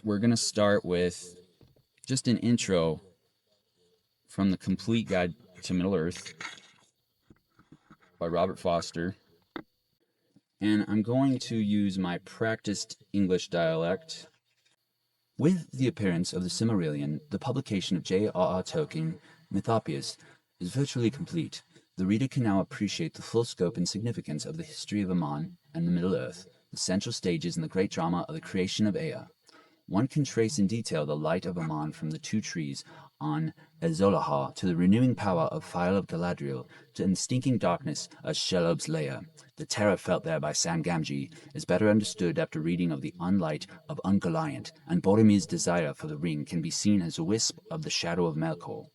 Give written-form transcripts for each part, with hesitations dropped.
we're going to start with just an intro from the Complete Guide to Middle-earth by Robert Foster. And I'm going to use my practiced English dialect. With the appearance of the Silmarillion, the publication of J.R.R. Tolkien, Mythopoeia, is virtually complete. The reader can now appreciate the full scope and significance of the history of Aman and the Middle-earth, the central stages in the great drama of the creation of Ea. One can trace in detail the light of Aman from the two trees on Ezolahar to the renewing power of Fire of Galadriel to the stinking darkness of Shelob's lair. The terror felt there by Sam Gamgee is better understood after reading of the unlight of Ungoliant, and Boromir's desire for the ring can be seen as a wisp of the shadow of Melkor,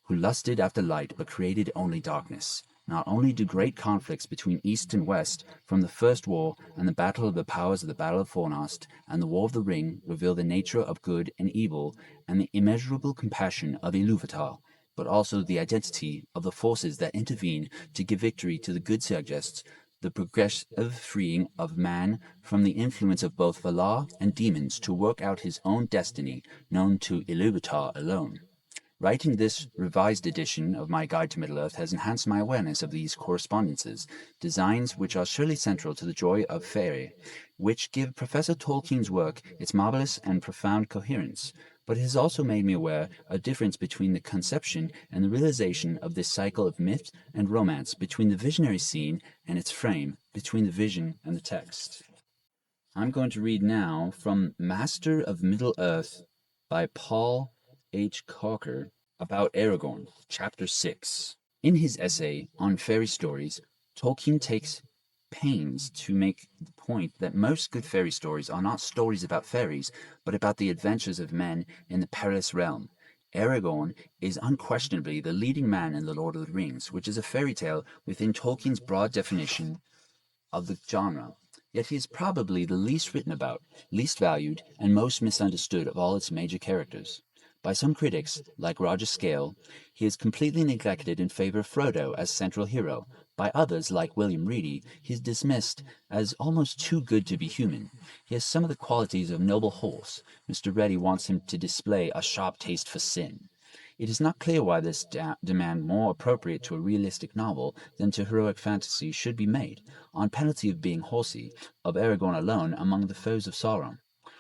who lusted after light but created only darkness. Not only do great conflicts between East and West, from the First War and the Battle of the Powers of the Battle of Fornost and the War of the Ring, reveal the nature of good and evil and the immeasurable compassion of Ilúvatar, but also the identity of the forces that intervene to give victory to the good suggests the progressive freeing of man from the influence of both Valar and demons to work out his own destiny, known to Ilúvatar alone. Writing this revised edition of my Guide to Middle-earth has enhanced my awareness of these correspondences, designs which are surely central to the joy of Faerie, which give Professor Tolkien's work its marvelous and profound coherence. But it has also made me aware of a difference between the conception and the realization of this cycle of myth and romance, between the visionary scene and its frame, between the vision and the text. I'm going to read now from Master of Middle-earth by Paul H. Cocker about Aragorn, Chapter 6. In his essay on fairy stories, Tolkien takes pains to make the point that most good fairy stories are not stories about fairies, but about the adventures of men in the perilous realm. Aragorn is unquestionably the leading man in The Lord of the Rings, which is a fairy tale within Tolkien's broad definition of the genre. Yet he is probably the least written about, least valued, and most misunderstood of all its major characters. By some critics, like Roger Scale, he is completely neglected in favor of Frodo as central hero. By others, like William Reedy, he is dismissed as almost too good to be human. He has some of the qualities of noble horse. Mr. Reddy wants him to display a sharp taste for sin. It is not clear why this demand, more appropriate to a realistic novel than to heroic fantasy, should be made, on penalty of being horsey, of Aragorn alone among the foes of Sauron.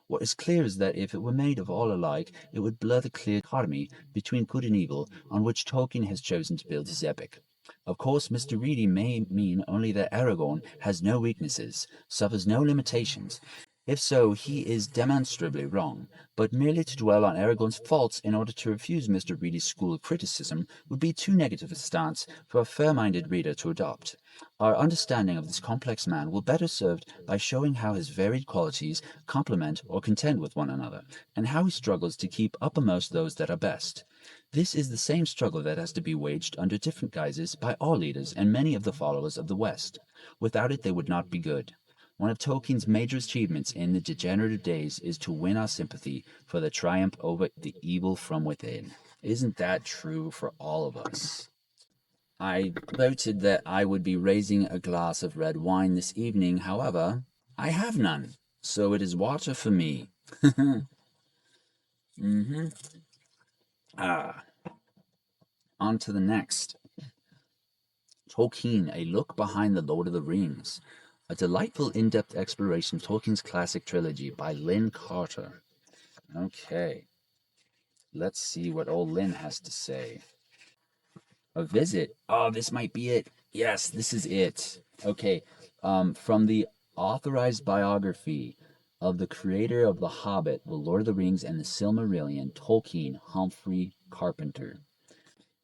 What is clear is that if it were made of all alike, it would blur the clear dichotomy between good and evil on which Tolkien has chosen to build his epic. Of course, Mr. Reedy may mean only that Aragorn has no weaknesses, suffers no limitations. If so, he is demonstrably wrong, but merely to dwell on Aragorn's faults in order to refuse Mr. Reedy's school of criticism would be too negative a stance for a fair-minded reader to adopt. Our understanding of this complex man will better served by showing how his varied qualities complement or contend with one another, and how he struggles to keep uppermost those that are best. This is the same struggle that has to be waged under different guises by all leaders and many of the followers of the West. Without it they would not be good. One of Tolkien's major achievements in the degenerative days is to win our sympathy for the triumph over the evil from within. Isn't that true for all of us? I voted that I would be raising a glass of red wine this evening. However, I have none, so it is water for me. On to the next. Tolkien, A Look Behind the Lord of the Rings. A delightful in-depth exploration of Tolkien's classic trilogy by Lynn Carter. Okay, let's see what old Lynn has to say. A visit. Oh, this might be it. Yes, this is it. Okay, from the authorized biography of the creator of The Hobbit, The Lord of the Rings, and The Silmarillion, Tolkien Humphrey Carpenter.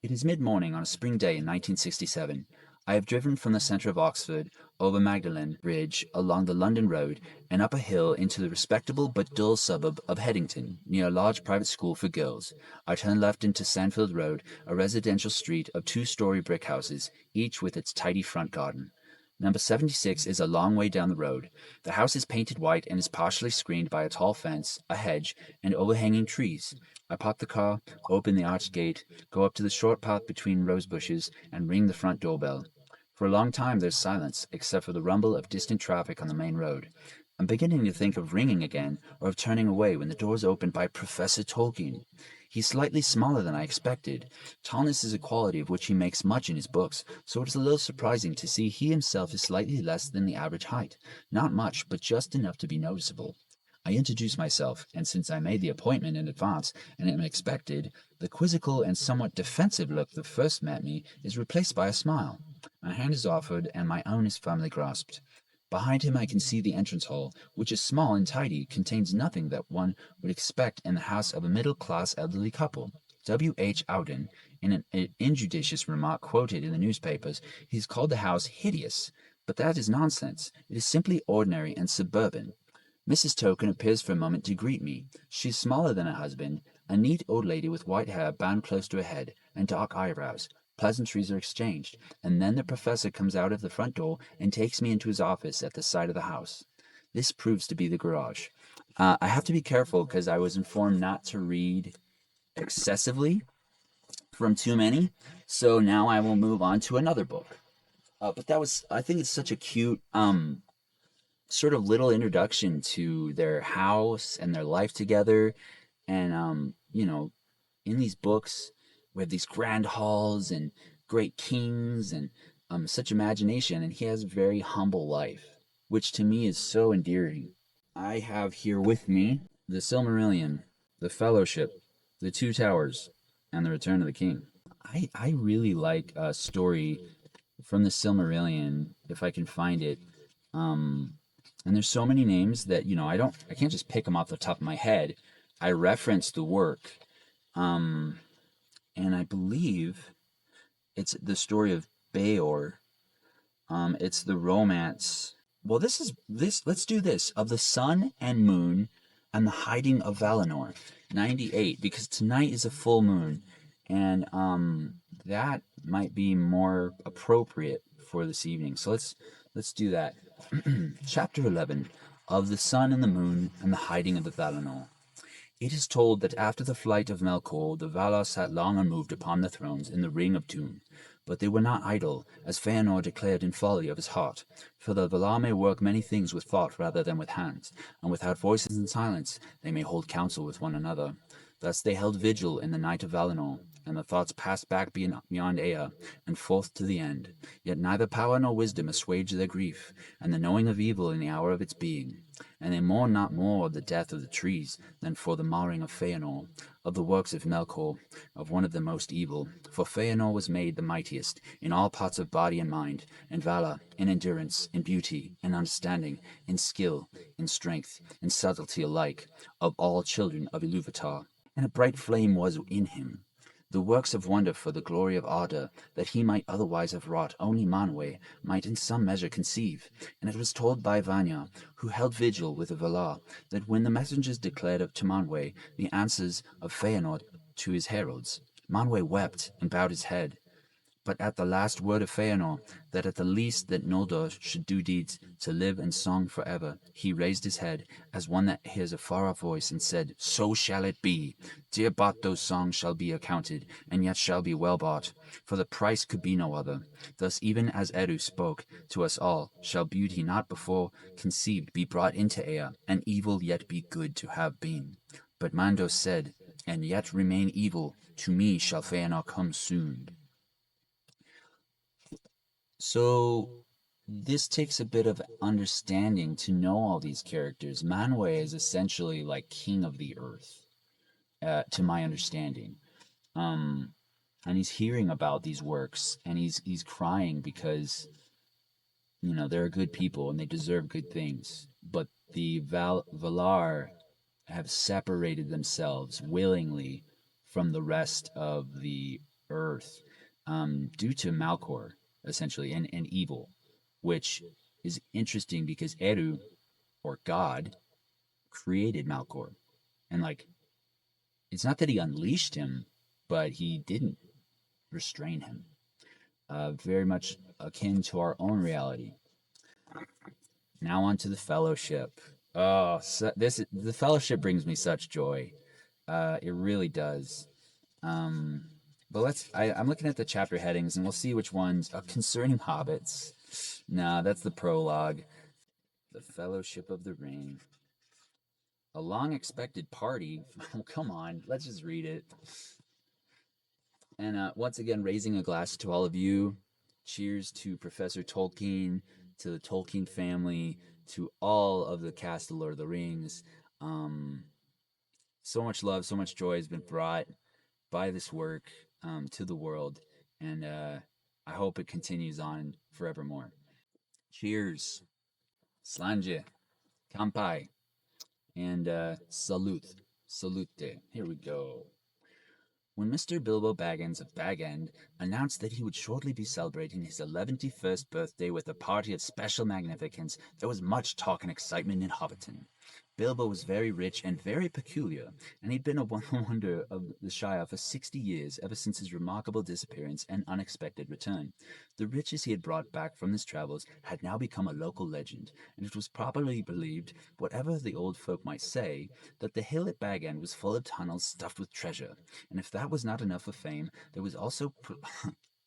It is mid-morning on a spring day in 1967. I have driven from the centre of Oxford, over Magdalen Bridge, along the London Road, and up a hill into the respectable but dull suburb of Headington, near a large private school for girls. I turn left into Sandfield Road, a residential street of two-story brick houses, each with its tidy front garden. Number 76 is a long way down the road. The house is painted white and is partially screened by a tall fence, a hedge, and overhanging trees. I park the car, open the arched gate, go up to the short path between rose bushes, and ring the front doorbell. For a long time there's silence, except for the rumble of distant traffic on the main road. I'm beginning to think of ringing again, or of turning away when the door is opened by Professor Tolkien. He's slightly smaller than I expected. Tallness is a quality of which he makes much in his books, so it is a little surprising to see he himself is slightly less than the average height. Not much, but just enough to be noticeable. I introduce myself, and since I made the appointment in advance and am expected, the quizzical and somewhat defensive look that first met me is replaced by a smile. My hand is offered, and my own is firmly grasped. Behind him I can see the entrance hall, which is small and tidy, contains nothing that one would expect in the house of a middle-class elderly couple. W. H. Auden, in an injudicious remark quoted in the newspapers, has called the house hideous, but that is nonsense. It is simply ordinary and suburban. Mrs. Token appears for a moment to greet me. She is smaller than her husband, a neat old lady with white hair bound close to her head, and dark eyebrows. Pleasantries are exchanged, and then the professor comes out of the front door and takes me into his office at the side of the house. This proves to be the garage. I have to be careful because I was informed not to read excessively from too many, so now I will move on to another book. But I think it's such a cute, sort of little introduction to their house and their life together. And, in these books, we have these grand halls and great kings and such imagination. And he has a very humble life, which to me is so endearing. I have here with me the Silmarillion, the Fellowship, the Two Towers, and the Return of the King. I really like a story from the Silmarillion, if I can find it. And there's so many names that I can't just pick them off the top of my head. I reference the work, and I believe it's the story of Beor. It's the romance. Well, this. Let's do this of the sun and moon and the hiding of Valinor, 98, because tonight is a full moon, and that might be more appropriate for this evening. So let's do that. Chapter 11 of the Sun and the Moon and the Hiding of the Valinor. It is told that after the flight of Melkor, the Valar sat long unmoved upon their thrones in the Ring of Doom. But they were not idle, as Feanor declared in folly of his heart. For the Valar may work many things with thought rather than with hands, and without voices and silence they may hold counsel with one another. Thus they held vigil in the night of Valinor, and the thoughts passed back beyond Ea, and forth to the end. Yet neither power nor wisdom assuaged their grief, and the knowing of evil in the hour of its being. And they mourn not more the death of the trees than for the marring of Feanor, of the works of Melkor, of one of the most evil. For Feanor was made the mightiest in all parts of body and mind, in valor, in endurance, in beauty, in understanding, in skill, in strength, in subtlety alike, of all children of Ilúvatar. And a bright flame was in him, the works of wonder for the glory of Arda, that he might otherwise have wrought only Manwë might in some measure conceive. And it was told by Vanya, who held vigil with the Valar, that when the messengers declared to Manwë the answers of Feanor to his heralds, Manwë wept and bowed his head. But at the last word of Feanor, that at the least that Noldor should do deeds to live in song forever, he raised his head, as one that hears a far-off voice, and said, So shall it be. Dear bought those songs shall be accounted, and yet shall be well bought, for the price could be no other. Thus even as Eru spoke to us all, shall beauty not before conceived be brought into Ea, and evil yet be good to have been. But Mandos said, And yet remain evil, to me shall Feanor come soon. So this takes a bit of understanding to know all these characters. Manwë is essentially like king of the earth, to my understanding. And he's hearing about these works, and he's crying because they're good people and they deserve good things. But the Valar have separated themselves willingly from the rest of the earth, due to Malkor, essentially, and evil, which is interesting because Eru, or God, created Malkor. And, it's not that he unleashed him, but he didn't restrain him. Very much akin to our own reality. Now on to the Fellowship. Oh, the Fellowship brings me such joy. It really does. But I'm looking at the chapter headings, and we'll see which ones. Concerning hobbits. Nah, that's the prologue. The Fellowship of the Ring. A long expected party. Oh, come on, let's just read it. And once again, raising a glass to all of you. Cheers to Professor Tolkien, to the Tolkien family, to all of the cast of Lord of the Rings. So much love, so much joy has been brought by this work to the world, and I hope it continues on forevermore. Cheers, Slanje, Kampai, and salute. Here we go. When Mr. Bilbo Baggins of Bag End announced that he would shortly be celebrating his 11th birthday with a party of special magnificence, there was much talk and excitement in Hobbiton. Bilbo was very rich and very peculiar, and he'd been a wonder of the Shire for 60 years, ever since his remarkable disappearance and unexpected return. The riches he had brought back from his travels had now become a local legend, and it was popularly believed, whatever the old folk might say, that the hill at Bag End was full of tunnels stuffed with treasure, and if that was not enough for fame, there was also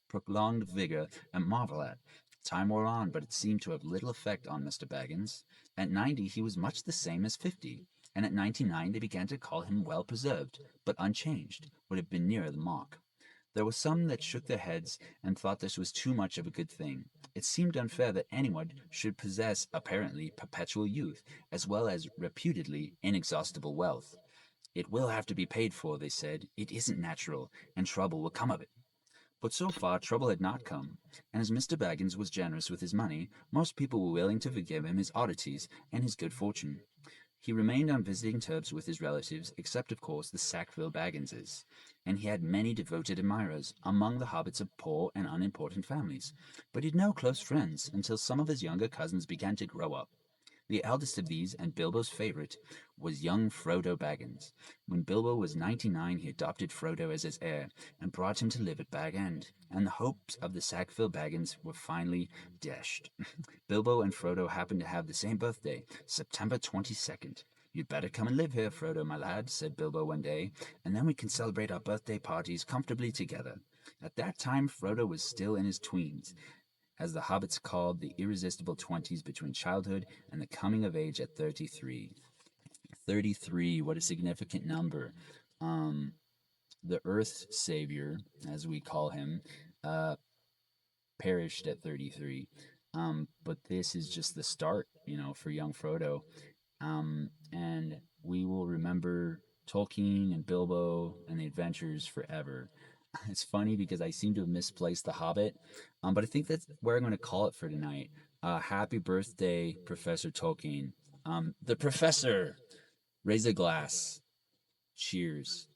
prolonged vigor and marvel at. Time wore on, but it seemed to have little effect on Mr. Baggins. At 90, he was much the same as 50, and at 99 they began to call him well preserved, but unchanged, would have been nearer the mark. There were some that shook their heads and thought this was too much of a good thing. It seemed unfair that anyone should possess, apparently, perpetual youth, as well as reputedly inexhaustible wealth. It will have to be paid for, they said. It isn't natural, and trouble will come of it. But so far trouble had not come, and as Mr. Baggins was generous with his money, most people were willing to forgive him his oddities and his good fortune. He remained on visiting terms with his relatives, except of course the Sackville Bagginses, and he had many devoted admirers among the hobbits of poor and unimportant families. But he had no close friends until some of his younger cousins began to grow up. The eldest of these, and Bilbo's favorite, was young Frodo Baggins. When Bilbo was 99, he adopted Frodo as his heir, and brought him to live at Bag End, and the hopes of the Sackville Baggins were finally dashed. Bilbo and Frodo happened to have the same birthday, September 22nd. "You'd better come and live here, Frodo, my lad," said Bilbo one day, "and then we can celebrate our birthday parties comfortably together." At that time, Frodo was still in his tweens, as the hobbits called the irresistible 20s between childhood and the coming of age at 33. 33, what a significant number. The Earth Savior, as we call him, perished at 33. But this is just the start, for young Frodo. And we will remember Tolkien and Bilbo and the adventures forever. It's funny because I seem to have misplaced The Hobbit, but I think that's where I'm going to call it for tonight. Happy birthday, Professor Tolkien. The Professor, raise a glass. Cheers.